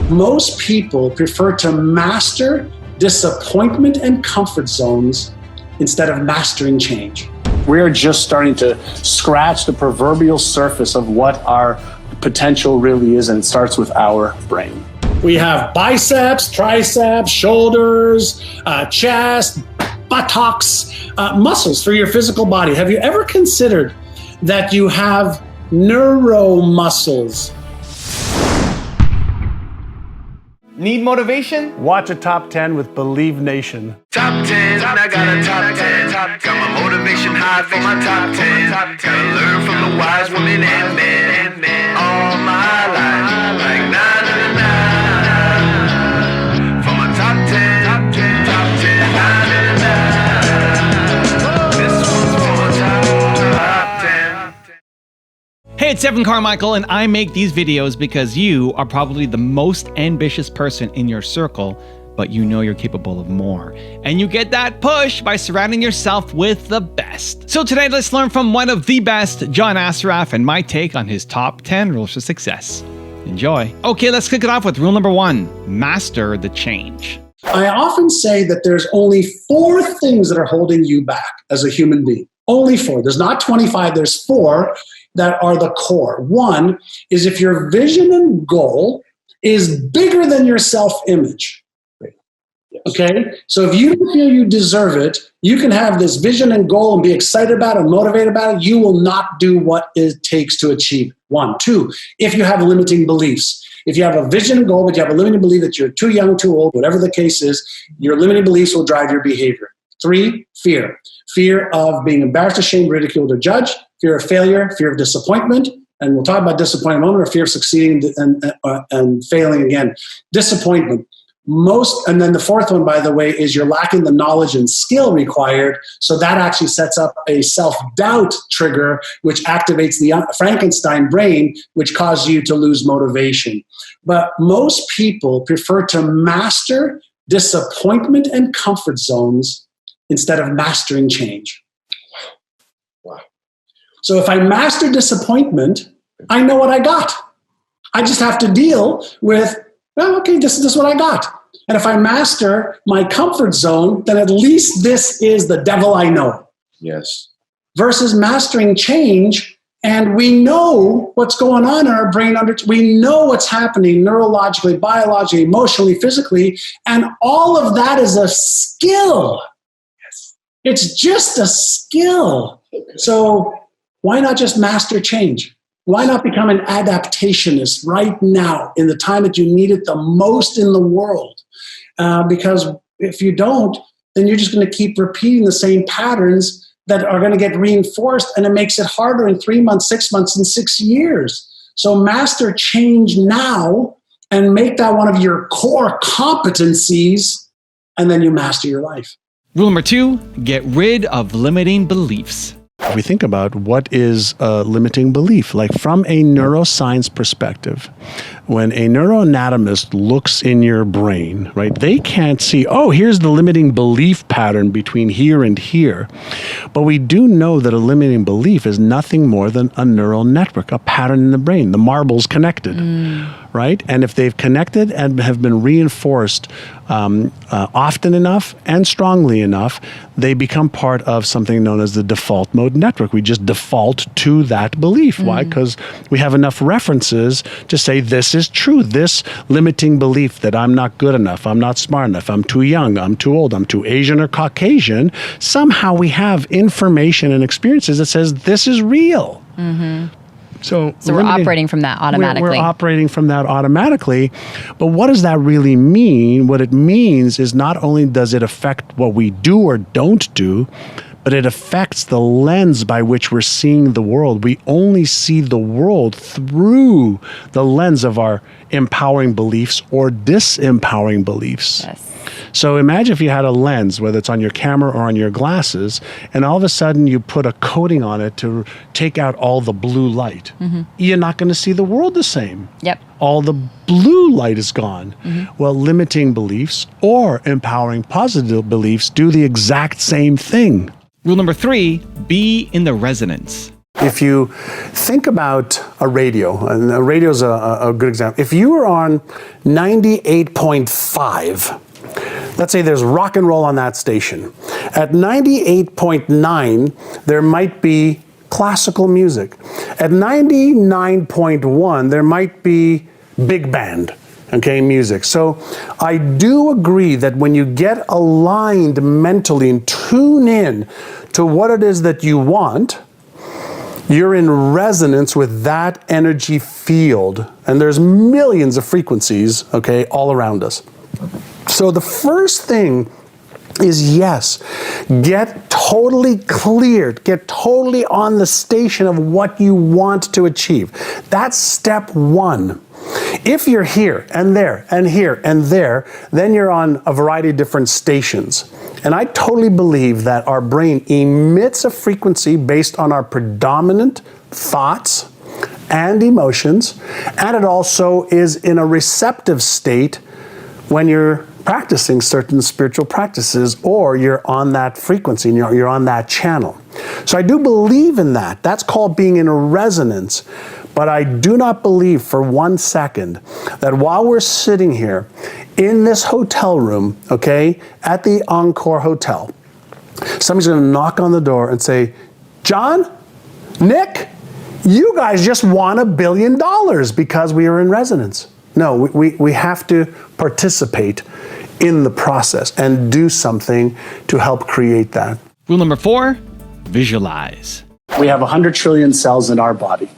Most people prefer to master disappointment and comfort zones instead of mastering change. We're just starting to scratch the proverbial surface of what our potential really is, and it starts with our brain. We have biceps, triceps, shoulders, chest, buttocks, muscles for your physical body. Have you ever considered that you have neuromuscles? Need motivation? Watch a top 10 with Believe Nation. Top 10, I got a top 10. Got my motivation high for my top 10. Gotta learn from the wise women and men. All my life, like 9 and 9. For my top 10, top 10, 9 and 9. This one's for my top 10. Hey, it's Evan Carmichael, and I make these videos because you are probably the most ambitious person in your circle, but you know you're capable of more. And you get that push by surrounding yourself with the best. So today, let's learn from one of the best, John Assaraf, and my take on his top 10 rules for success. Enjoy. Okay, let's kick it off with rule number 1, master the change. I often say that there's only 4 things that are holding you back as a human being. Only 4. There's not 25, there's 4 that are the core. 1 is if your vision and goal is bigger than your self-image. Okay? So if you don't feel you deserve it, you can have this vision and goal and be excited about it, motivated about it. You will not do what it takes to achieve it. 1. 2, if you have limiting beliefs. If you have a vision and goal, but you have a limiting belief that you're too young, too old, whatever the case is, your limiting beliefs will drive your behavior. 3, fear. Fear of being embarrassed, ashamed, ridiculed, or judged. Fear of failure, fear of disappointment, and we'll talk about disappointment in a moment, or fear of succeeding and failing again. Disappointment. And then the 4th one, by the way, is you're lacking the knowledge and skill required, so that actually sets up a self-doubt trigger, which activates the Frankenstein brain, which causes you to lose motivation. But most people prefer to master disappointment and comfort zones instead of mastering change. Wow. So if I master disappointment, I know what I got. I just have to deal with, well, okay, this is what I got. And if I master my comfort zone, then at least this is the devil I know. Yes. Versus mastering change, and we know what's going on in our brain. We know what's happening neurologically, biologically, emotionally, physically, and all of that is a skill. Yes. It's just a skill. So why not just master change? Why not become an adaptationist right now in the time that you need it the most in the world? Because if you don't, then you're just going to keep repeating the same patterns that are going to get reinforced, and it makes it harder in 3 months, 6 months, and 6 years. So master change now and make that one of your core competencies, and then you master your life. Rule number 2, get rid of limiting beliefs. If we think about what is a limiting belief, like from a neuroscience perspective, when a neuroanatomist looks in your brain, right, they can't see, oh, here's the limiting belief pattern between here and here. But we do know that a limiting belief is nothing more than a neural network, a pattern in the brain. The marble's connected, right? And if they've connected and have been reinforced often enough and strongly enough, they become part of something known as the default mode network. We just default to that belief. Why? Because we have enough references to say this is true. This limiting belief that I'm not good enough, I'm not smart enough, I'm too young, I'm too old, I'm too Asian or Caucasian. Somehow we have information and experiences that says this is real. So we're operating from that automatically. We're operating from that automatically. But what does that really mean? What it means is not only does it affect what we do or don't do, but it affects the lens by which we're seeing the world. We only see the world through the lens of our empowering beliefs or disempowering beliefs. Yes. So imagine if you had a lens, whether it's on your camera or on your glasses, and all of a sudden you put a coating on it to take out all the blue light. You're not going to see the world the same. Yep. All the blue light is gone. Well, limiting beliefs or empowering positive beliefs do the exact same thing. Rule number 3, be in the resonance. If you think about a radio, and a radio is a good example. If you were on 98.5, let's say there's rock and roll on that station. At 98.9, there might be classical music. At 99.1, there might be big band, okay, music. So I do agree that when you get aligned mentally and tune in to what it is that you want, you're in resonance with that energy field. And there's millions of frequencies, okay, all around us. So the first thing is, yes, get totally cleared, get totally on the station of what you want to achieve. That's step one. If you're here and there and here and there, then you're on a variety of different stations. And I totally believe that our brain emits a frequency based on our predominant thoughts and emotions, and it also is in a receptive state when you're practicing certain spiritual practices, or you're on that frequency and you're on that channel. So I do believe in that. That's called being in a resonance. But I do not believe for 1 second that while we're sitting here in this hotel room, okay, at the Encore Hotel, somebody's going to knock on the door and say, John, Nick, you guys just won $1 billion because we are in resonance. No, we have to participate in the process and do something to help create that. Rule number 4, visualize. We have 100 trillion cells in our body.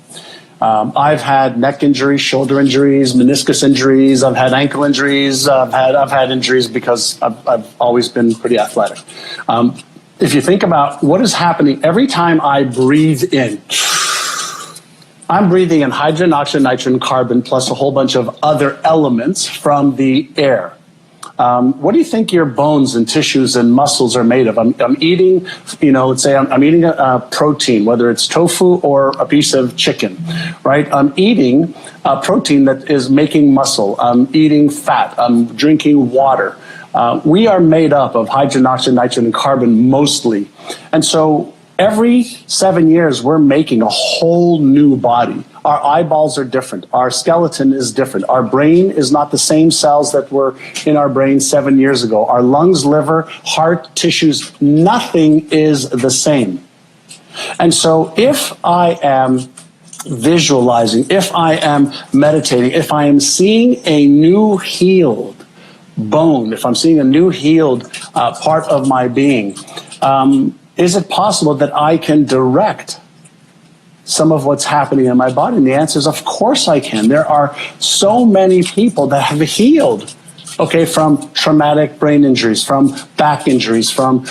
I've had neck injuries, shoulder injuries, meniscus injuries. I've had ankle injuries. I've had injuries because I've always been pretty athletic. If you think about what is happening every time I breathe in, I'm breathing in hydrogen, oxygen, nitrogen, carbon, plus a whole bunch of other elements from the air. What do you think your bones and tissues and muscles are made of? I'm eating, let's say I'm eating a protein, whether it's tofu or a piece of chicken, right? I'm eating a protein that is making muscle. I'm eating fat. I'm drinking water. We are made up of hydrogen, oxygen, nitrogen, and carbon mostly. And so every 7 years, we're making a whole new body. Our eyeballs are different. Our skeleton is different. Our brain is not the same cells that were in our brain 7 years ago. Our lungs, liver, heart, tissues, nothing is the same. And so if I am visualizing, if I am meditating, if I am seeing a new healed bone, if I'm seeing a new healed part of my being, is it possible that I can direct some of what's happening in my body? And the answer is, of course I can. There are so many people that have healed, okay, from traumatic brain injuries, from back injuries, from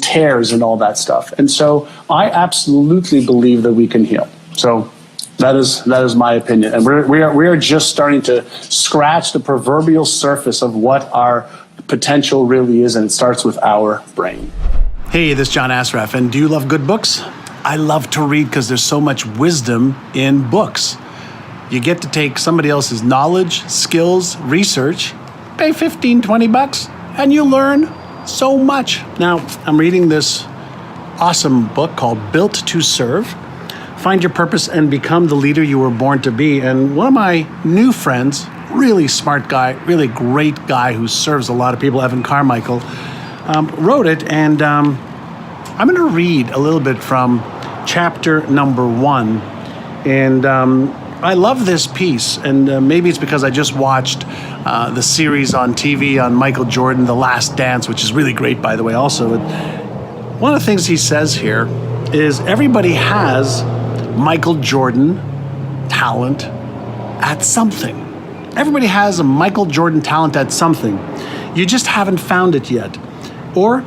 tears and all that stuff. And so I absolutely believe that we can heal. So that is my opinion. And we are just starting to scratch the proverbial surface of what our potential really is, and it starts with our brain. Hey, this is John ASSARAF, and do you love good books? I love to read because there's so much wisdom in books. You get to take somebody else's knowledge, skills, research, pay $15-20, and you learn so much. Now, I'm reading this awesome book called Built to Serve. Find your purpose and become the leader you were born to be. And one of my new friends, really smart guy, really great guy who serves a lot of people, Evan Carmichael, wrote it, and I'm going to read a little bit from chapter number 1. And I love this piece, and maybe it's because I just watched the series on TV on Michael Jordan, The Last Dance, which is really great, by the way, also. One of the things he says here is everybody has Michael Jordan talent at something. Everybody has a Michael Jordan talent at something. You just haven't found it yet. Or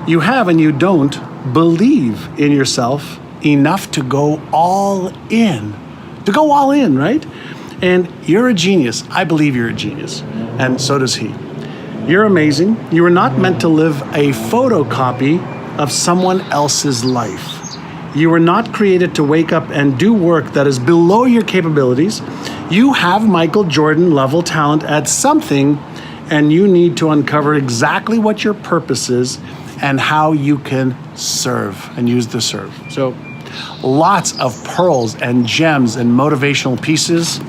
you have and you don't believe in yourself enough to go all in. To go all in, right? And you're a genius. I believe you're a genius. And so does he. You're amazing. You are not meant to live a photocopy of someone else's life. You were not created to wake up and do work that is below your capabilities. You have Michael Jordan level talent at something, and you need to uncover exactly what your purpose is and how you can serve and use the serve. So lots of pearls and gems and motivational pieces.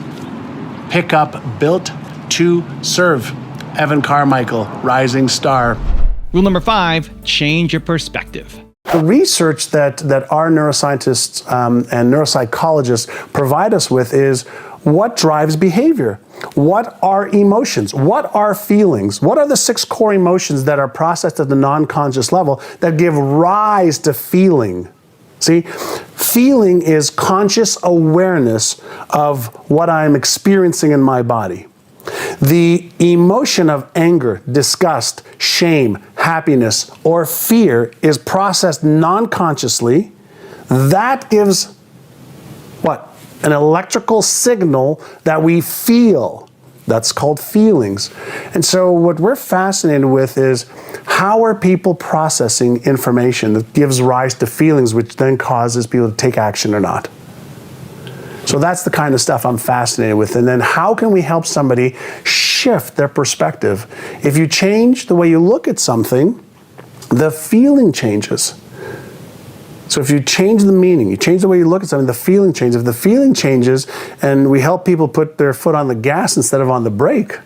Pick up Built to Serve. Evan Carmichael, Rising Star. Rule number 5, change your perspective. The research that our neuroscientists and neuropsychologists provide us with is what drives behavior? What are emotions? What are feelings? What are the 6 core emotions that are processed at the non-conscious level that give rise to feeling? See, feeling is conscious awareness of what I'm experiencing in my body. The emotion of anger, disgust, shame, happiness, or fear is processed non-consciously. That gives what? An electrical signal that we feel. That's called feelings. And so what we're fascinated with is how are people processing information that gives rise to feelings, which then causes people to take action or not. So that's the kind of stuff I'm fascinated with. And then how can we help somebody shift their perspective? If you change the way you look at something, the feeling changes. So if you change the meaning, you change the way you look at something, the feeling changes. If the feeling changes and we help people put their foot on the gas instead of on the brake,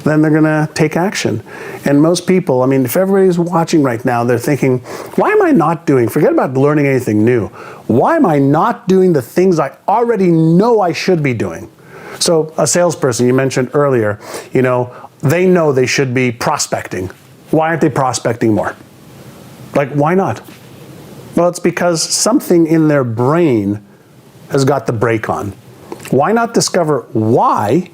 then they're going to take action. And most people, I mean, if everybody's watching right now, they're thinking, why am I not doing, forget about learning anything new. Why am I not doing the things I already know I should be doing? So a salesperson you mentioned earlier, they know they should be prospecting. Why aren't they prospecting more? Like, why not? Well, it's because something in their brain has got the brake on. Why not discover why?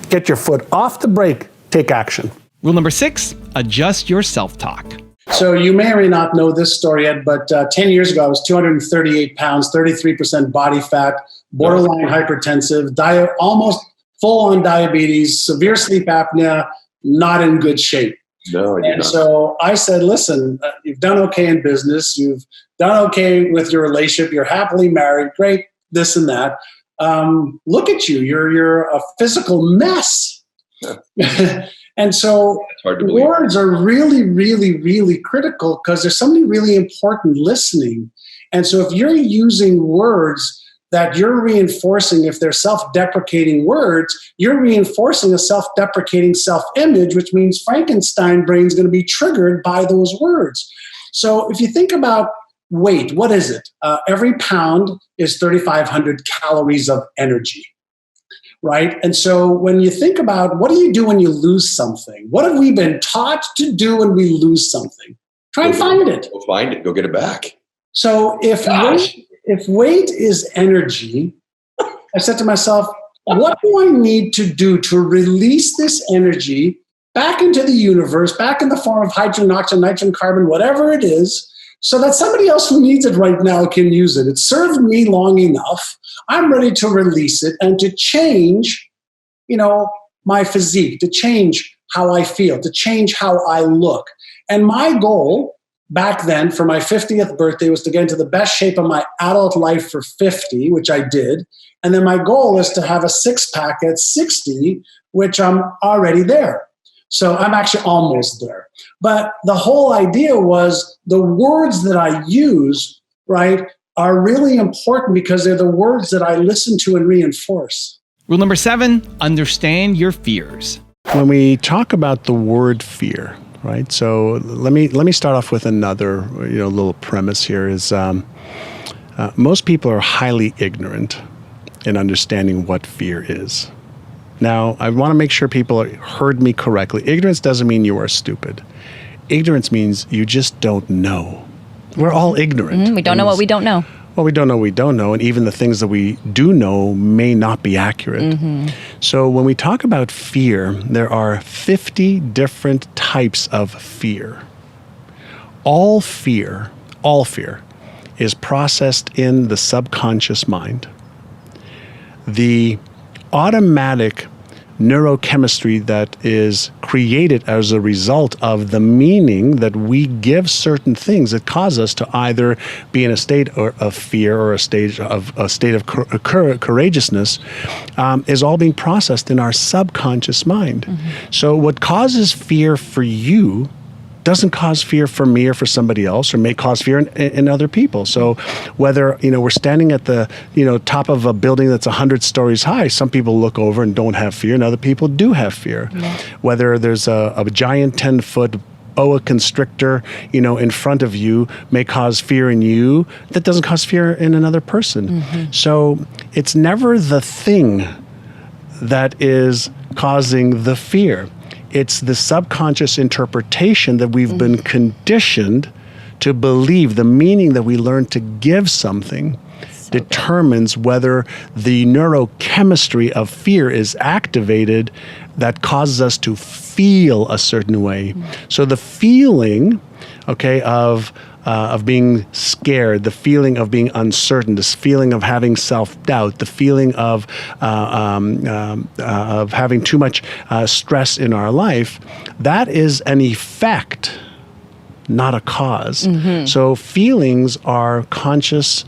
Get your foot off the brake, take action. Rule number 6, adjust your self-talk. So you may or may not know this story yet, but 10 years ago, I was 238 pounds, 33% body fat, borderline hypertensive, almost full-on diabetes, severe sleep apnea, not in good shape. No, you're not. So I said, listen, you've done okay in business. You've done okay with your relationship. You're happily married. Great, this and that. Look at you. You're a physical mess. Yeah. And so words are really, really, really critical because there's something really important listening. And so if you're using words that you're reinforcing, if they're self-deprecating words, you're reinforcing a self-deprecating self-image, which means Frankenstein brain is going to be triggered by those words. So if you think about weight, what is it? Every pound is 3,500 calories of energy, right? And so when you think about what do you do when you lose something? What have we been taught to do when we lose something? Try and find it. Go find it. Go get it back. So if weight is energy, I said to myself, what do I need to do to release this energy back into the universe, back in the form of hydrogen, oxygen, nitrogen, carbon, whatever it is, so that somebody else who needs it right now can use it? It served me long enough. I'm ready to release it and to change, my physique, to change how I feel, to change how I look. And my goal back then for my 50th birthday was to get into the best shape of my adult life for 50, which I did. And then my goal is to have a 6-pack at 60, which I'm already there. So I'm actually almost there. But the whole idea was the words that I use, right, are really important because they're the words that I listen to and reinforce. Rule number 7, understand your fears. When we talk about the word fear, right? So let me start off with another little premise here is most people are highly ignorant in understanding what fear is. Now, I want to make sure people heard me correctly. Ignorance doesn't mean you are stupid. Ignorance means you just don't know. We're all ignorant. We don't know what we don't know. Well, we don't know what we don't know, and even the things that we do know may not be accurate. So when we talk about fear, there are 50 different types of fear. All fear is processed in the subconscious mind. The automatic neurochemistry that is created as a result of the meaning that we give certain things that cause us to either be in a state of fear or a state of courageousness is all being processed in our subconscious mind. So what causes fear for you doesn't cause fear for me or for somebody else, or may cause fear in other people. So whether, we're standing at the, top of a building that's 100 stories high, some people look over and don't have fear, and other people do have fear. Yeah. Whether there's a giant 10-foot boa constrictor, in front of you may cause fear in you, that doesn't cause fear in another person. So it's never the thing that is causing the fear. It's the subconscious interpretation that we've been conditioned to believe. The meaning that we learn to give something determines whether the neurochemistry of fear is activated that causes us to feel a certain way. So the feeling, of being scared, the feeling of being uncertain, this feeling of having self-doubt, the feeling of having too much stress in our life, that is an effect, not a cause. So feelings are conscious,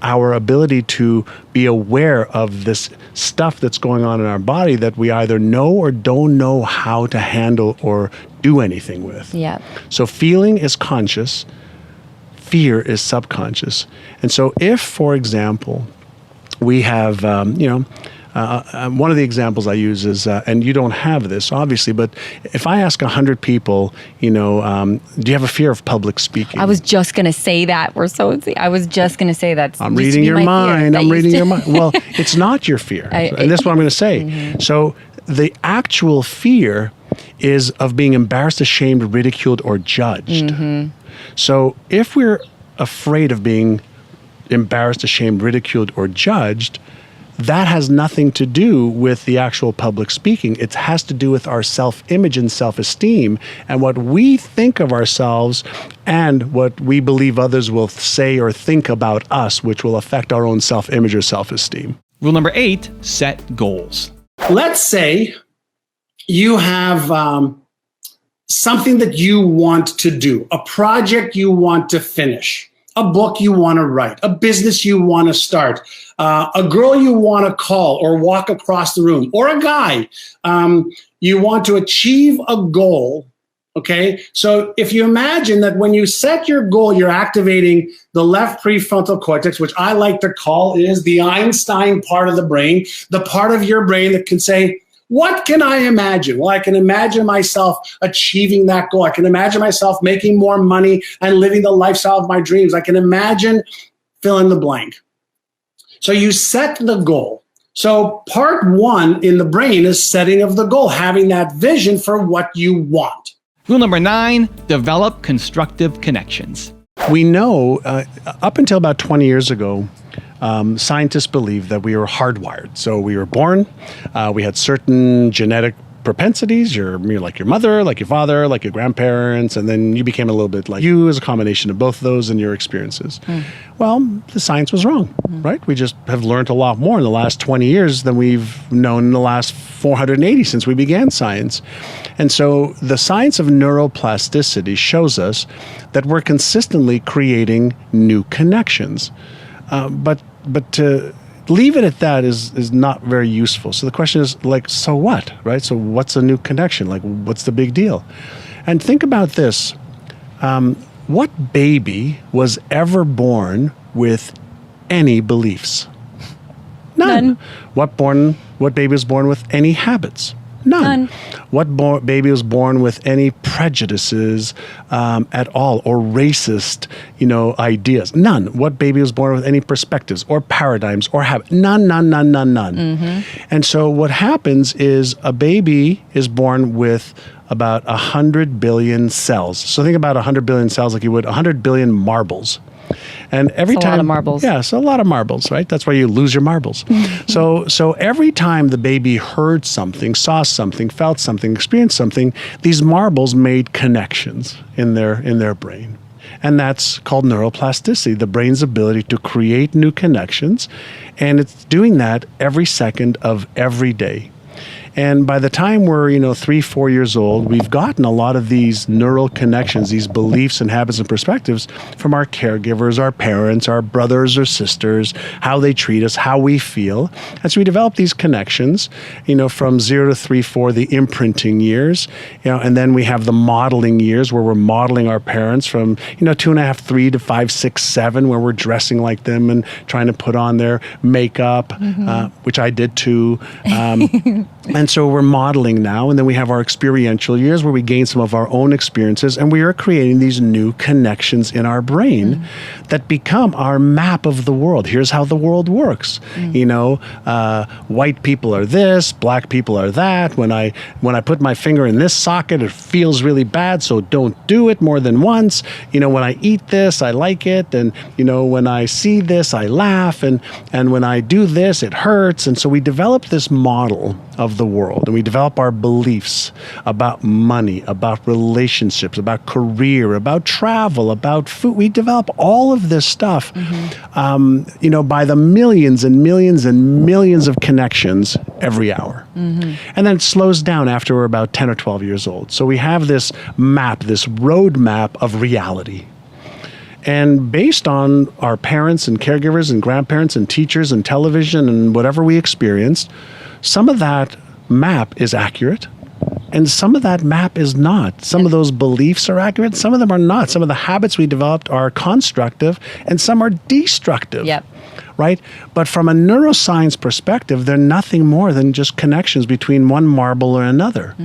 our ability to be aware of this stuff that's going on in our body that we either know or don't know how to handle or do anything with. Yeah. So feeling is conscious, fear is subconscious. And so if, for example, we have, one of the examples I use is, and you don't have this, obviously, but if I ask 100 people, do you have a fear of public speaking? I was just going to say that. I was just going to say that. I'm reading your mind. I'm reading your mind. Well, it's not your fear. And that's what I'm going to say. So the actual fear is of being embarrassed, ashamed, ridiculed, or judged. So if we're afraid of being embarrassed, ashamed, ridiculed, or judged, that has nothing to do with the actual public speaking. It has to do with our self-image and self-esteem and what we think of ourselves and what we believe others will say or think about us, which will affect our own self-image or self-esteem. Rule number 8, set goals. Let's say you have something that you want to do, a project you want to finish, a book you want to write, a business you want to start, a girl you want to call or walk across the room, or a guy. You want to achieve a goal, okay? So if you imagine that when you set your goal, you're activating the left prefrontal cortex, which I like to call is the Einstein part of the brain, the part of your brain that can say, what can I imagine? Well, I can imagine myself achieving that goal. I can imagine myself making more money and living the lifestyle of my dreams. I can imagine fill in the blank. So you set the goal. So part 1 in the brain is setting of the goal, having that vision for what you want. Rule number 9, develop constructive connections. We know up until about 20 years ago, scientists believed that we were hardwired. So we were born, we had certain genetic propensities. You're like your mother, like your father, like your grandparents, and then you became a little bit like you as a combination of both of those and your experiences. Well, the science was wrong, right? We just have learned a lot more in the last 20 years than we've known in the last 480 since we began science. And so the science of neuroplasticity shows us that we're consistently creating new connections. But to leave it at that is not very useful. So the question is, so what, right? So what's a new connection? What's the big deal? And think about this. What baby was ever born with any beliefs? None. What baby was born with any habits? None. What baby was born with any prejudices at all, or racist, ideas? None. What baby was born with any perspectives or paradigms or habits? None. And so what happens is a baby is born with about 100 billion cells. So think about 100 billion cells like you would 100 billion marbles. And every time, a lot of marbles. Yeah, so a lot of marbles, right? That's why you lose your marbles. So every time the baby heard something, saw something, felt something, experienced something, these marbles made connections in their brain. And that's called neuroplasticity, the brain's ability to create new connections. And it's doing that every second of every day. And by the time we're, 3-4 years old, we've gotten a lot of these neural connections, these beliefs and habits and perspectives from our caregivers, our parents, our brothers or sisters, how they treat us, how we feel. And so we develop these connections, from 0 to 3, 4, the imprinting years, and then we have the modeling years where we're modeling our parents from, 2.5, 3 to 5, 6, 7, where we're dressing like them and trying to put on their makeup, which I did too. And so we're modeling now, and then we have our experiential years where we gain some of our own experiences, and we are creating these new connections in our brain that become our map of the world. Here's how the world works. White people are this, black people are that. When I put my finger in this socket, it feels really bad, so don't do it more than once. When I eat this, I like it, and when I see this, I laugh, and when I do this, it hurts. And so we develop this model of the world, and we develop our beliefs about money, about relationships, about career, about travel, about food. We develop all of this stuff, by the millions and millions and millions of connections every hour. And then it slows down after we're about 10 or 12 years old. So we have this map, this road map of reality. And based on our parents and caregivers and grandparents and teachers and television and whatever we experienced, some of that map is accurate and some of that map is not. Some of those beliefs are accurate, some of them are not. Some of the habits we developed are constructive and some are destructive. Yep. Right? But from a neuroscience perspective, they're nothing more than just connections between one marble or another.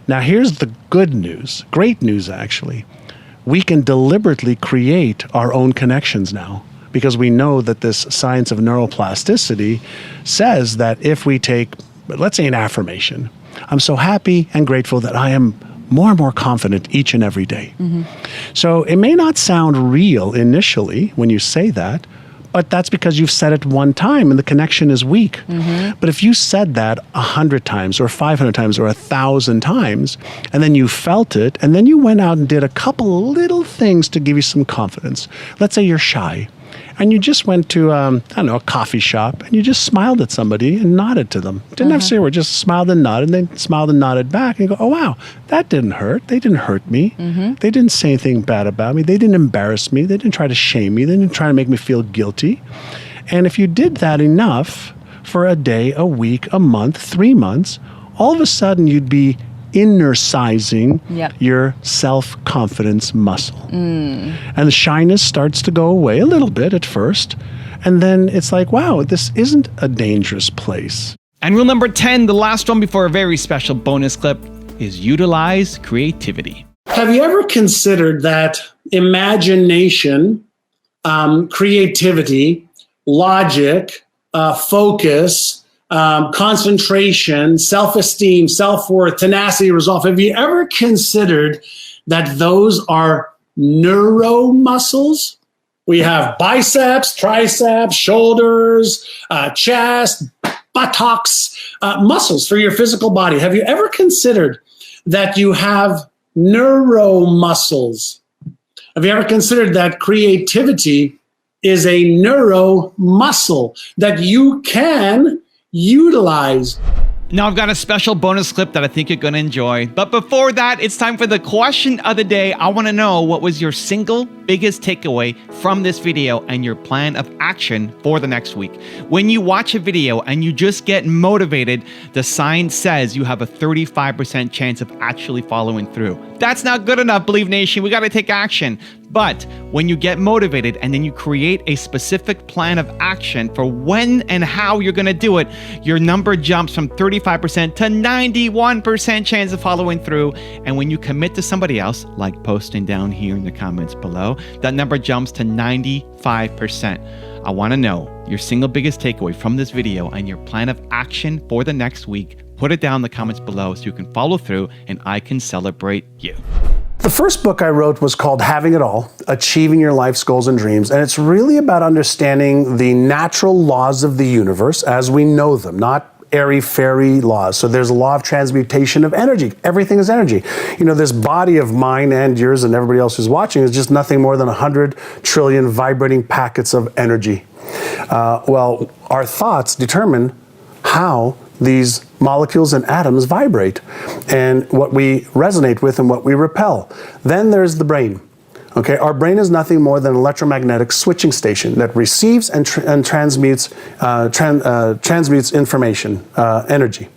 Now, here's the good news, great news actually. We can deliberately create our own connections now, because we know that this science of neuroplasticity says that if we take, let's say, an affirmation, I'm so happy and grateful that I am more and more confident each and every day. So it may not sound real initially when you say that, but that's because you've said it one time and the connection is weak. But if you said that 100 times or 500 times or 1,000 times, and then you felt it, and then you went out and did a couple little things to give you some confidence. Let's say you're shy, and you just went to, a coffee shop, and you just smiled at somebody and nodded to them. Didn't have to say a word, just smiled and nodded, and they smiled and nodded back, and you go, oh, wow, that didn't hurt. They didn't hurt me. They didn't say anything bad about me. They didn't embarrass me. They didn't try to shame me. They didn't try to make me feel guilty. And if you did that enough for a day, a week, a month, 3 months, all of a sudden you'd be inner-sizing your self-confidence muscle. And the shyness starts to go away a little bit at first. And then it's like, wow, this isn't a dangerous place. And rule number 10, the last one before a very special bonus clip, is utilize creativity. Have you ever considered that imagination, creativity, logic, focus, concentration, self-esteem, self-worth, tenacity, resolve. Have you ever considered that those are neuromuscles? We have biceps, triceps, shoulders, chest, buttocks, muscles for your physical body. Have you ever considered that you have neuromuscles? Have you ever considered that creativity is a neuromuscle that you can utilize? Now I've got a special bonus clip that I think you're going to enjoy. But before that, it's time for the question of the day. I want to know, what was your single biggest takeaway from this video and your plan of action for the next week? When you watch a video and you just get motivated, the science says you have a 35% chance of actually following through. That's not good enough, Believe Nation. We got to take action. But when you get motivated and then you create a specific plan of action for when and how you're going to do it, your number jumps from 35% to 91% chance of following through. And when you commit to somebody else, like posting down here in the comments below, that number jumps to 95%. I want to know your single biggest takeaway from this video and your plan of action for the next week. Put it down in the comments below so you can follow through and I can celebrate you. The first book I wrote was called Having It All, Achieving Your Life's Goals and Dreams, and it's really about understanding the natural laws of the universe as we know them, not airy-fairy laws. So there's a law of transmutation of energy. Everything is energy. This body of mine and yours and everybody else who's watching is just nothing more than 100 trillion vibrating packets of energy. Well, our thoughts determine how these molecules and atoms vibrate, and what we resonate with and what we repel. Then there's the brain. Okay, our brain is nothing more than an electromagnetic switching station that receives and transmutes information, energy.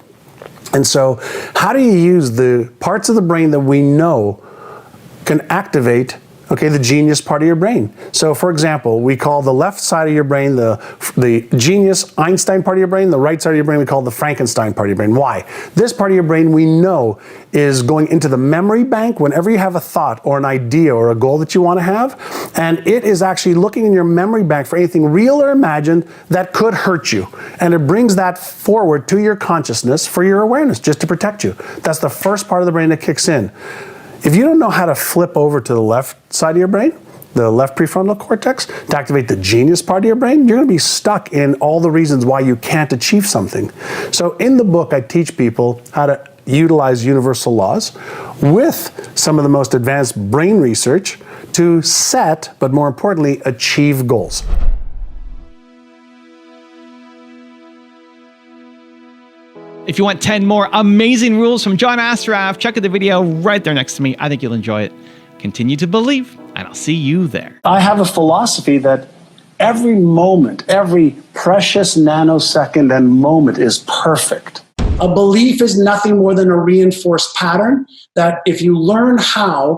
And so, how do you use the parts of the brain that we know can activate, okay, the genius part of your brain? So, for example, we call the left side of your brain the genius Einstein part of your brain. The right side of your brain we call the Frankenstein part of your brain. Why? This part of your brain we know is going into the memory bank whenever you have a thought or an idea or a goal that you want to have, and it is actually looking in your memory bank for anything real or imagined that could hurt you, and it brings that forward to your consciousness for your awareness, just to protect you. That's the first part of the brain that kicks in. If you don't know how to flip over to the left side of your brain, the left prefrontal cortex, to activate the genius part of your brain, you're going to be stuck in all the reasons why you can't achieve something. So in the book, I teach people how to utilize universal laws with some of the most advanced brain research to set, but more importantly, achieve goals. If you want 10 more amazing rules from John Assaraf, check out the video right there next to me. I think you'll enjoy it. Continue to believe, and I'll see you there. I have a philosophy that every moment, every precious nanosecond and moment is perfect. A belief is nothing more than a reinforced pattern that if you learn how